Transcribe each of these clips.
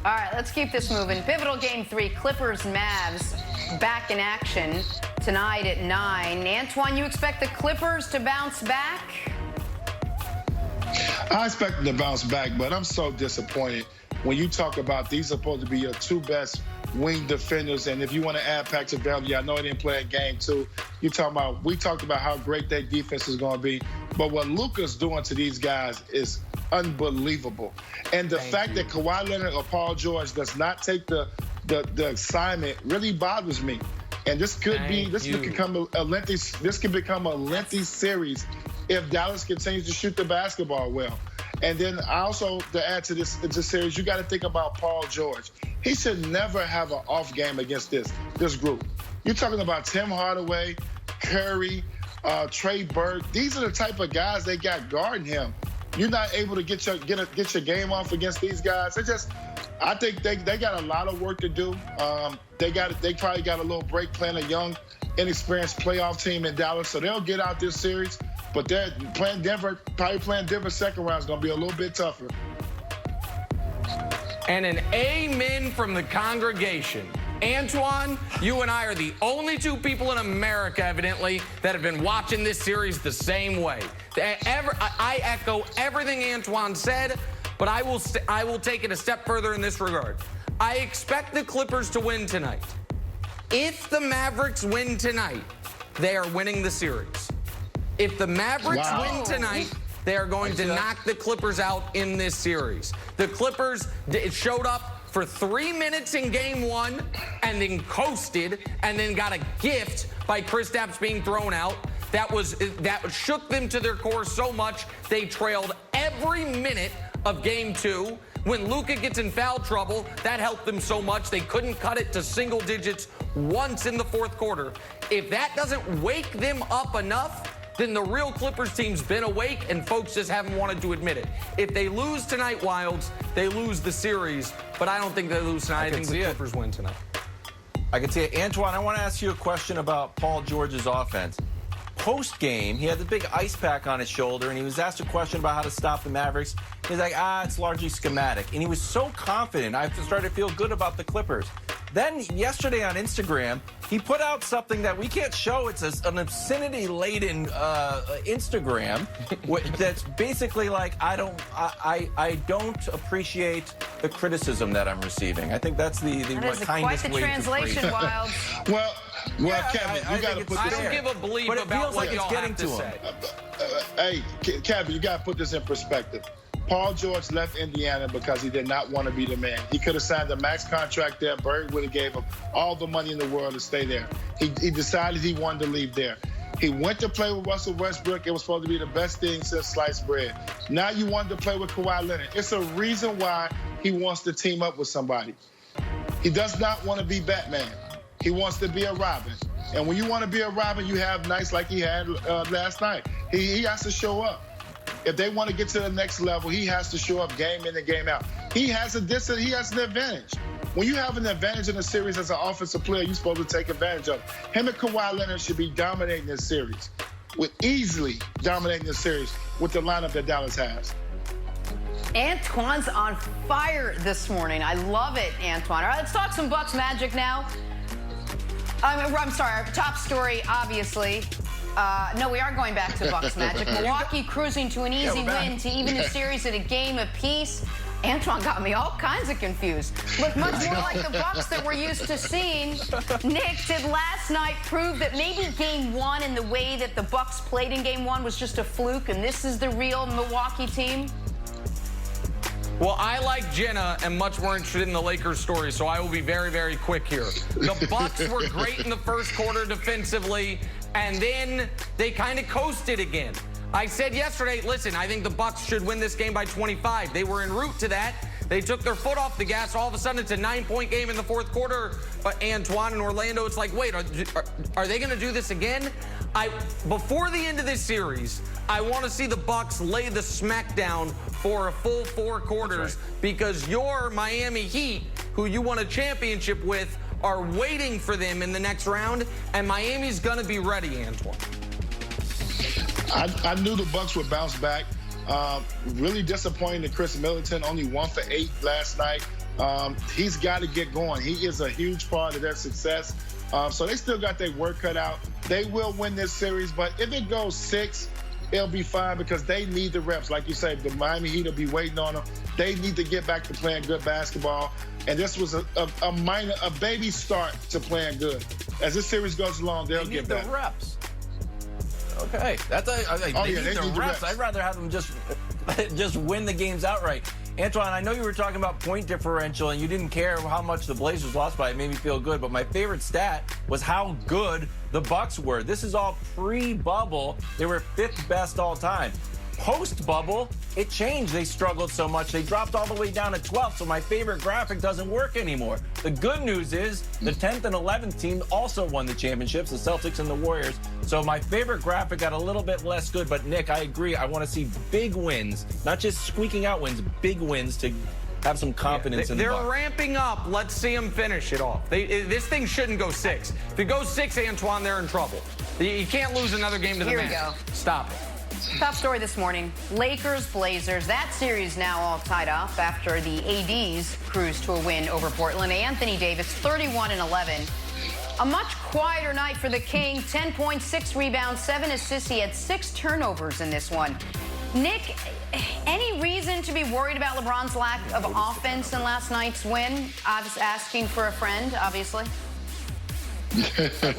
All right, let's keep this moving. Pivotal Game 3, Clippers-Mavs back in action tonight at 9. Antoinw, you expect the Clippers to bounce back? I expect them to bounce back, but I'm so disappointed when you talk about these are supposed to be your two best wing defenders, and if you want to add Patrick Beverley, I know he didn't play a game too. We talked about how great their defense is going to be, but what Luka's doing to these guys is unbelievable. And the fact that Kawhi Leonard or Paul George does not take the assignment really bothers me. And this could become a lengthy series if Dallas continues to shoot the basketball well. And then also to add to this series, you got to think about Paul George. He should never have an off game against this group. You're talking about Tim Hardaway, Curry, Trey Burke. These are the type of guys they got guarding him. You're not able to get your game off against these guys. I think they got a lot of work to do. They probably got a little break playing a young, inexperienced playoff team in Dallas, so they'll get out this series. But they're playing Denver. Probably playing Denver second round is going to be a little bit tougher. And an amen from the congregation. Antoine, you and I are the only two people in America, evidently, that have been watching this series the same way. I echo everything Antoine said, but I will take it a step further in this regard. I expect the Clippers to win tonight. If the Mavericks win tonight, they are winning the series. If the Mavericks win tonight, they are going to knock the Clippers out in this series. The Clippers showed up for 3 minutes in game 1 and then coasted and then got a gift by Kristaps being thrown out. That shook them to their core so much they trailed every minute of game 2. When Luka gets in foul trouble, that helped them so much they couldn't cut it to single digits once in the fourth quarter. If that doesn't wake them up enough, then the real Clippers team's been awake and folks just haven't wanted to admit it. If they lose tonight, Wilds, they lose the series, but I don't think they lose tonight. I think the Clippers win tonight. I can see it. Antoine, I want to ask you a question about Paul George's offense. Post-game, he had the big ice pack on his shoulder, and he was asked a question about how to stop the Mavericks. He's like, it's largely schematic. And he was so confident. I started to feel good about the Clippers. Then yesterday on Instagram, he put out something that we can't show. It's an obscenity-laden Instagram that's basically like, I don't appreciate the criticism that I'm receiving. I kindest way to phrase it. Quite the translation, Wild. Well, Kevin, you got to put this. I don't give a bleep about what y'all have to say. Hey, Kevin, you got to put this in perspective. Paul George left Indiana because he did not want to be the man. He could have signed a max contract there. Bird would have gave him all the money in the world to stay there. He decided he wanted to leave there. He went to play with Russell Westbrook. It was supposed to be the best thing since sliced bread. Now you wanted to play with Kawhi Leonard. It's a reason why he wants to team up with somebody. He does not want to be Batman. He wants to be a Robin. And when you want to be a Robin, you have nights like he had last night. He has to show up. If they want to get to the next level, he has to show up game in and game out. He has an advantage. When you have an advantage in a series as an offensive player, you're supposed to take advantage of it. Him and Kawhi Leonard should be dominating this series, easily dominating this series with the lineup that Dallas has. Antoine's on fire this morning. I love it, Antoine. All right, let's talk some Bucks Magic now. I'm sorry, our top story, obviously. No, we are going back to Bucks Magic. Milwaukee cruising to an easy win to even the series at a game apiece. Antoine got me all kinds of confused. Look much more like the Bucks that we're used to seeing. Nick, did last night prove that maybe Game 1 and the way that the Bucks played in Game 1 was just a fluke, and this is the real Milwaukee team? Well, I, like Jenna, am much more interested in the Lakers story, so I will be very, very quick here. The Bucks were great in the first quarter defensively, and then they kind of coasted again. I said yesterday, listen, I think the Bucks should win this game by 25. They were en route to that. They took their foot off the gas. All of a sudden, it's a 9-point game in the fourth quarter. But Antoine and Orlando, it's like, wait, are they going to do this again? Before the end of this series, I want to see the Bucks lay the smackdown for a full 4 quarters because your Miami Heat, who you won a championship with, are waiting for them in the next round, and Miami's going to be ready, Antoine. I knew the Bucks would bounce back. Really disappointing that Chris Middleton only 1 for 8 last night. He's got to get going. He is a huge part of their success. So they still got their work cut out. They will win this series, but if it goes 6, it'll be fine because they need the reps. Like you say, the Miami Heat will be waiting on them. They need to get back to playing good basketball. And this was a baby start to playing good. As this series goes along, they'll get back. They need the reps. Okay, they need the reps. I'd rather have them just win the games outright. Antoinw, I know you were talking about point differential and you didn't care how much the Blazers lost by. It made me feel good, but my favorite stat was how good the Bucks were. This is all pre-bubble. They were 5th best all time. Post-bubble, it changed. They struggled so much. They dropped all the way down to 12th, so my favorite graphic doesn't work anymore. The good news is the 10th and 11th team also won the championships, the Celtics and the Warriors. So my favorite graphic got a little bit less good, but Nick, I agree. I want to see big wins, not just squeaking out wins, big wins to have some confidence in the Bucks. They're ramping up. Let's see them finish it off. This thing shouldn't go 6. If it goes 6, Antoinw, they're in trouble. You can't lose another game to the Magic. Here we go. Stop it. Top story this morning, Lakers, Blazers. That series now all tied up after the ADs cruised to a win over Portland. Anthony Davis, 31-11. A much quieter night for the King. 10 points, 6 rebounds, 7 assists. He had 6 turnovers in this one. Nick, any reason to be worried about LeBron's lack of offense in last night's win? I was asking for a friend, obviously.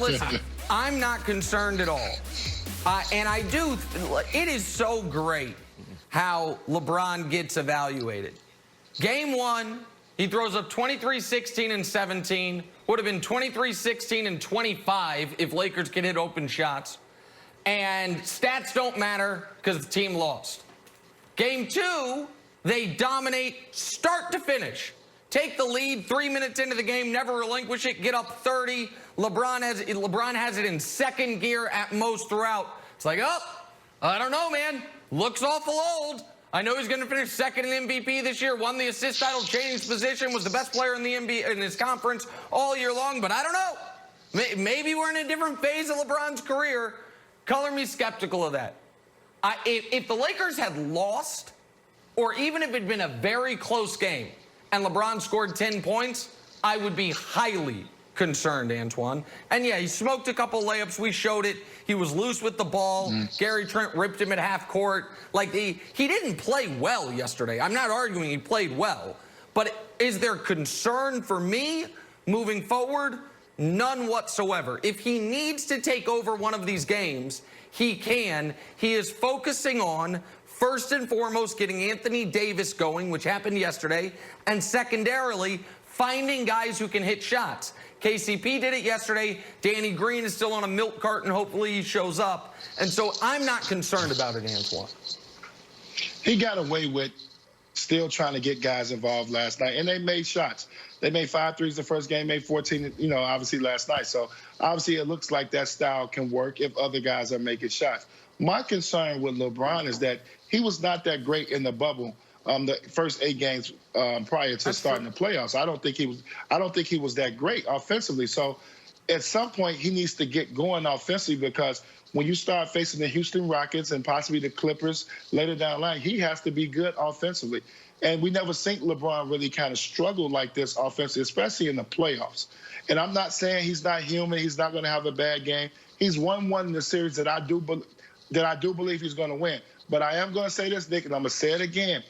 Listen, I'm not concerned at all. And I do, it is so great how LeBron gets evaluated. Game 1, he throws up 23, 16, and 17. Would have been 23, 16, and 25 if Lakers could hit open shots. And stats don't matter because the team lost. Game 2, they dominate start to finish. Take the lead 3 minutes into the game, never relinquish it, get up 30. LeBron has it in second gear at most throughout. It's like, oh, I don't know, man. Looks awful old. I know he's going to finish second in MVP this year, won the assist title, changed position, was the best player in the NBA in his conference all year long, but I don't know. Maybe we're in a different phase of LeBron's career. Color me skeptical of that. If the Lakers had lost, or even if it had been a very close game, and LeBron scored 10 points, I would be highly concerned, Antoinw. And yeah, he smoked a couple layups. We showed it. He was loose with the ball. Gary Trent ripped him at half court. Like, he didn't play well yesterday. I'm not arguing he played well. But is there concern for me moving forward? None whatsoever. If he needs to take over one of these games, he can. He is focusing on, first and foremost, getting Anthony Davis going, which happened yesterday, and secondarily, finding guys who can hit shots. KCP did it yesterday. Danny Green is still on a milk carton. Hopefully he shows up. And so I'm not concerned about it, Antoinw. He got away with still trying to get guys involved last night, and they made shots. They made 5 threes the first game, made 14, obviously last night. So obviously it looks like that style can work if other guys are making shots. My concern with LeBron is that he was not that great in the bubble. The first 8 games prior to starting the playoffs. I don't think he was that great offensively. So at some point he needs to get going offensively, because when you start facing the Houston Rockets and possibly the Clippers later down the line, he has to be good offensively. And we never seen LeBron really kind of struggle like this offensively, especially in the playoffs. And I'm not saying he's not human. He's not going to have a bad game. He's won one in the series that I do believe he's going to win. But I am going to say this, Nick, and I'm going to say it again.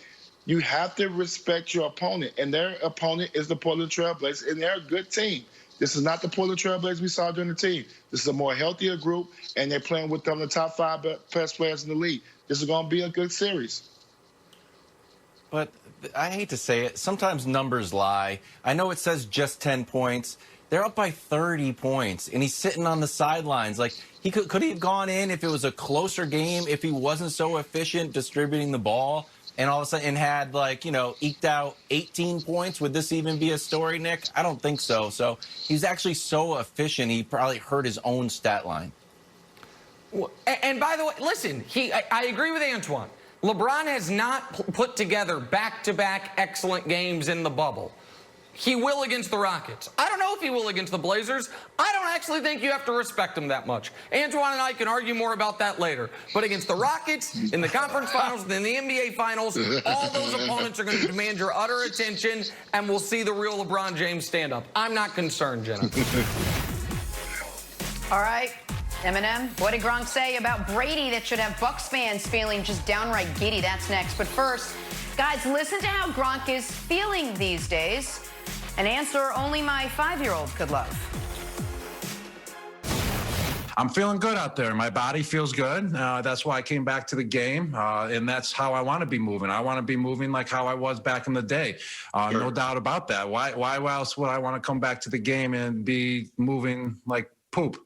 You have to respect your opponent, and their opponent is the Portland Trail Blazers, and they're a good team. This is not the Portland Trail Blazers we saw during the team. This is a more healthier group, and they're playing with them the top 5 best players in the league. This is going to be a good series. But I hate to say it, sometimes numbers lie. I know it says just 10 points. They're up by 30 points, and he's sitting on the sidelines. Like, he could he have gone in if it was a closer game, if he wasn't so efficient distributing the ball? And all of a sudden had, eked out 18 points? Would this even be a story, Nick? I don't think so. So he's actually so efficient, he probably hurt his own stat line. And by the way, listen, I agree with Antoinw. LeBron has not put together back-to-back excellent games in the bubble. he will against the Rockets. I don't know if he will against the Blazers. I don't actually think you have to respect him that much. Antoinw and I can argue more about that later. But against the Rockets, in the conference finals, and in the NBA finals, all those opponents are going to demand your utter attention, and we'll see the real LeBron James stand up. I'm not concerned, Jenna. All right. Eminem, what did Gronk say about Brady that should have Bucks fans feeling just downright giddy? That's next. But first, guys, listen to how Gronk is feeling these days. An answer only my 5-year-old could love. I'm feeling good out there. My body feels good. That's why I came back to the game, and that's how I want to be moving. I want to be moving like how I was back in the day. Sure. No doubt about that. Why else would I want to come back to the game and be moving like poop?